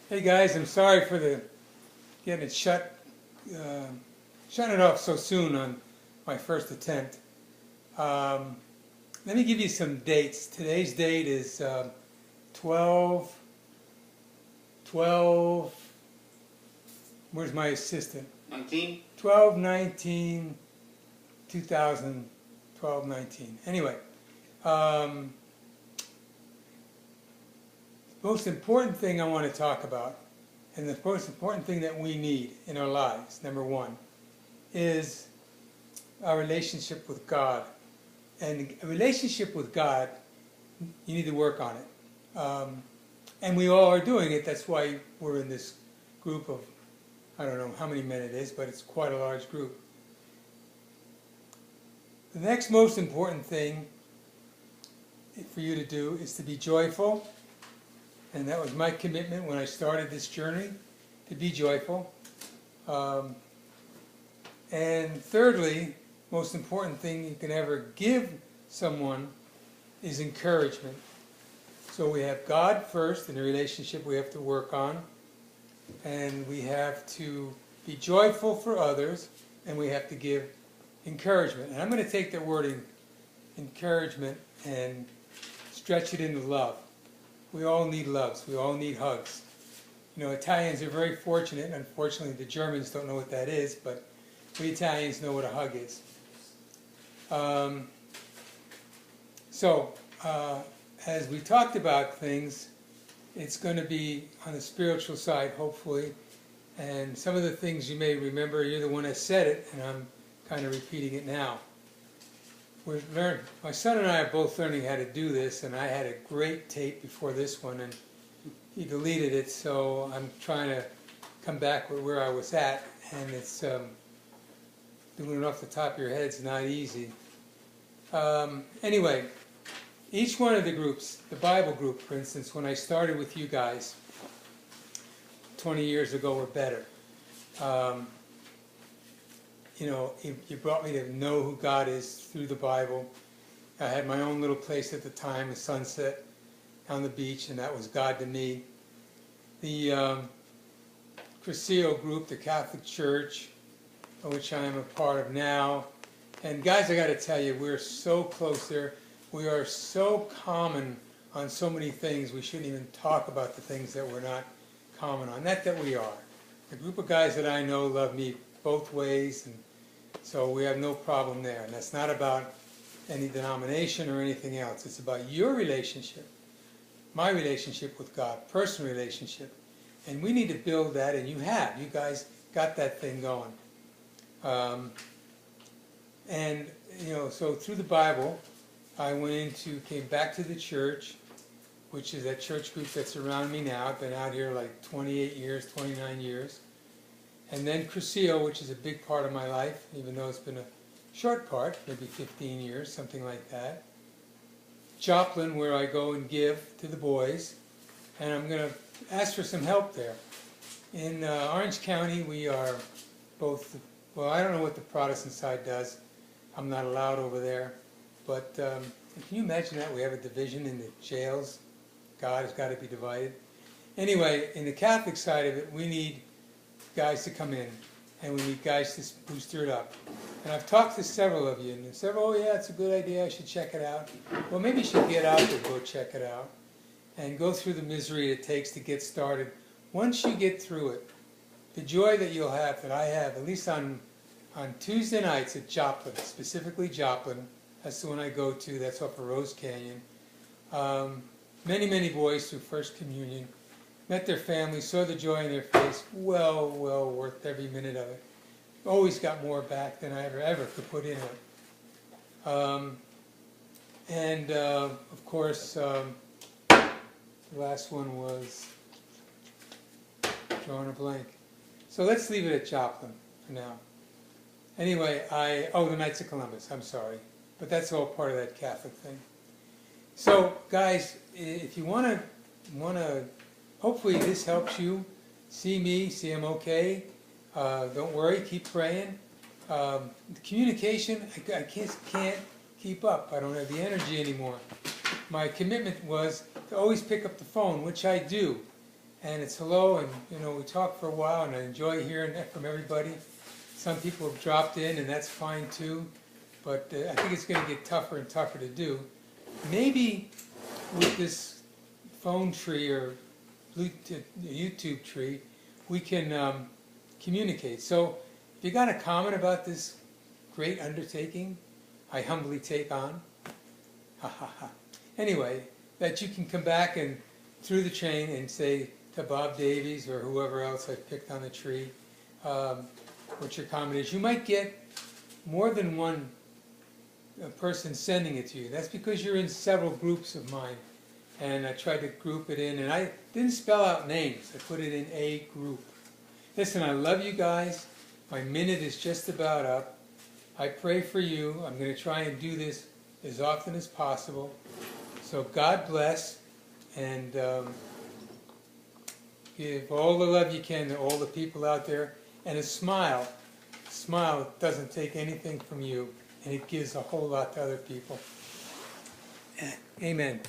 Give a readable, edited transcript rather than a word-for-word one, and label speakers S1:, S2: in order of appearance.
S1: Hey guys, I'm sorry for the getting it shutting it off so soon on my first attempt. Um, Let me give you some dates. Today's date is 12, 12, where's my assistant?
S2: 19?
S1: 12, 19, 2012, 19. Anyway, um, most important thing I want to talk about, and the most important thing that we need in our lives, number one, is our relationship with God. And a relationship with God, you need to work on it. And we all are doing it. That's why we're in this group of, I don't know how many men it is, but it's quite a large group. The next most important thing for you to do is to be joyful. And that was my commitment when I started this journey, to be joyful. And thirdly, most important thing you can ever give someone is encouragement. So we have God first in the relationship we have to work on, and we have to be joyful for others, and we have to give encouragement. And I'm going to take that word encouragement and stretch it into love. We all need loves. We all need hugs. You know, Italians are very fortunate. Unfortunately, the Germans don't know what that is, but we Italians know what a hug is. As we talked about things, it's going to be on the spiritual side, hopefully. And some of the things you may remember, you're the one that said it, and I'm kind of repeating it now. My son and I are both learning how to do this, and I had a great tape before this one, and he deleted it, so I'm trying to come back with where I was at, and it's doing it off the top of your head is not easy. Anyway, each one of the groups, the Bible group, for instance, when I started with you guys 20 years ago or better, you brought me to know who God is through the Bible. I had my own little place at the time, a sunset on the beach, and that was God to me. The Cresceo group, the Catholic Church, which I am a part of now. And guys, I got to tell you, we're so close there. We are so common on so many things, we shouldn't even talk about the things that we're not common on. Not that we are. The group of guys that I know love me both ways, and so we have no problem there. And that's not about any denomination or anything else. It's about your relationship, my relationship with God, personal relationship. And we need to build that, and you have. You guys got that thing going. So through the Bible, I came back to the church, which is that church group that's around me now. I've been out here like 28 years, 29 years. And then Cresceo, which is a big part of my life, even though it's been a short part, maybe 15 years, something like that. Joplin, where I go and give to the boys, and I'm going to ask for some help there. In Orange County, we are both, well, I don't know what the Protestant side does. I'm not allowed over there. But can you imagine that? We have a division in the jails. God has got to be divided. Anyway, in the Catholic side of it, we need guys to come in, and we need guys to booster it up. And I've talked to several of you, and several, oh yeah, it's a good idea, I should check it out. Well, maybe you should get out there, go check it out, and go through the misery it takes to get started. Once you get through it, the joy that you'll have, that I have, at least on Tuesday nights at Joplin, specifically Joplin, that's the one I go to, that's off of Rose Canyon. Many boys through First Communion, met their families, saw the joy in their face, well worth every minute of it. Always got more back than I ever could put into it. Of course, the last one was drawing a blank. So let's leave it at Joplin for now. Anyway, the Knights of Columbus, I'm sorry. But that's all part of that Catholic thing. So, guys, if you want to, hopefully this helps you see me, see I'm okay. Don't worry, keep praying. The communication, I can't keep up. I don't have the energy anymore. My commitment was to always pick up the phone, which I do. and it's hello, and we talk for a while, and I enjoy hearing that from everybody. Some people have dropped in, and that's fine too, but I think it's going to get tougher and tougher to do. Maybe with this phone tree or Bluetooth, YouTube tree, we can communicate. So if you got a comment about this great undertaking I humbly take on, anyway, that you can come back and through the chain and say to Bob Davies or whoever else I picked on the tree what your comment is. You might get more than one person sending it to you. That's because you're in several groups of mine, and I tried to group it in, and I didn't spell out names. I put it in a group. Listen, I love you guys. My minute is just about up. I pray for you. I'm going to try and do this as often as possible. So God bless, and give all the love you can to all the people out there, and a smile. A smile doesn't take anything from you, and it gives a whole lot to other people. Amen.